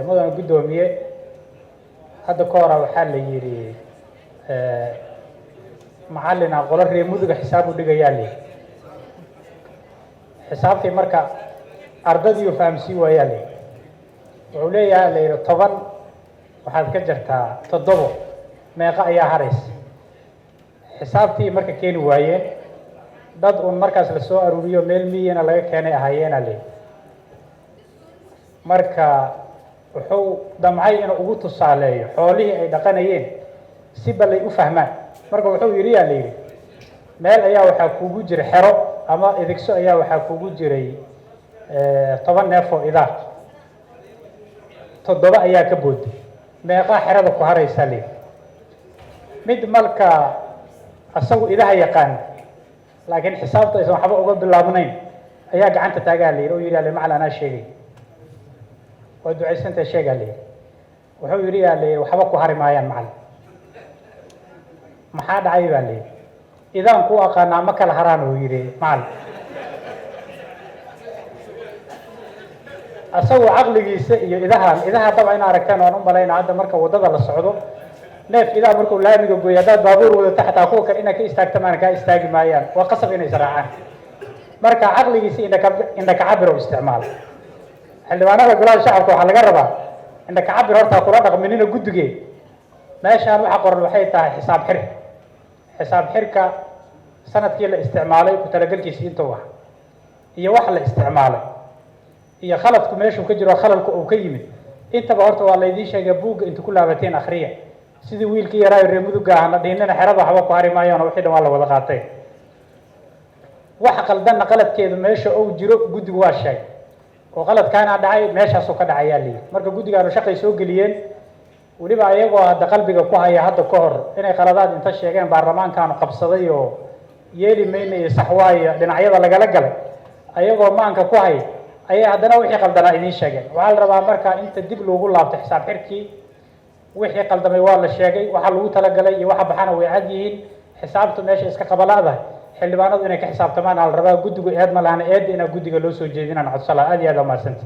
mudan gudoomiye hadda ka hor waxaa la yiri macallin aqoon reer muduga xisaab u dhigayaa leh xisaabtii marka ardaydu fahamsi waayay leh wuxuu leeyahay la yiri 10 waxaad ka jirtaa 7 meeqa ayaa harays xisaabtii marka keeni waayeen dad markaas la soo aruuriyo meel miyana laga keenay ahaayeen leh marka wuxuu damcay inuu ugu tusaaleeyo xoolihii ay dhaqanayeen si balay u fahmaan marka wuxuu yiri yaa leeyahay meel ayaa waxa kuugu jira xero ama idegso ayaa waxa kuugu jiray 10 neef oo idaa 7 ayaa ka booday meeqa xerada ku haraysa leh mid marka asagu idaha yaqaan laakiin xisaabta aysan waxba uga bilaabnayn ayaa gacanta taagaa leeyahay oo yiri macallin ana sheegay ودعيسنت شيء قال لي وحو يري قال لي وحبا ku hari maayaan macallin maxaa dhacay baa lii idan ku aqaana ma kala haraan oo yiri macallin asagu aqligiisa iyo idaha daba in aragtaan oo malayna hadda marka wadada la socdo neef idaa markuu laamiga gooyo dad baabuur wada taxta ku kan inay ka istaagtamaan ka istaagi maayaan waa qasab inay saracaan marka aqligiisa inda ka cabiro isticmaal xildhibaanada golaha shacabka waxa laga rabaa in ka cabir horta kula dhaqminina gudigee meeshaan waxa qoran waxay tahay xisaab xirka sanadkii la isticmaalay ku talagalkiisa inta wax iyo wax la isticmaalay iyo khaladku meeshu ka jiro khalalku uu ka yimid intaba horta waa la idin sheegay buug inta ku laabateen akhriya sidii wiilkii yaraa reer muduga ahna dheenana xerada waxba ku hari maayaan wixii dhan waa la wada qaatay wax qaldan qaladkeedu meesha uu jiro gudigu waa sheegay oo qalad kaana dhacay meeshaas oo ka dhacaya lii marka gudigaanu shaqay soo galiyeen waliba ayagoo hadda qalbiga ku haya hadda ka hor inay qaladaad inta sheegeen baarlamaankaanu qabsaday oo yeeli meynay saxwaaya dhinacyada laga galay ayagoo maanka ku hay ayay haddana wixii qaldanaa idin sheegeen waxa la rabaa marka inta dib loogu laabto xisaab xirkii wixii qaldamay waa la sheegay waxa lagu tala galay iyo waxa baxana way cad yihiin xisaabtu meesha iska qabalaadahay xildhibaanadu inay ka xisaabtamaan hal rabaa gudigu eed ma laana eed ina gudiga loo soo jeedinaan codsala aad iyo aad ma maasanta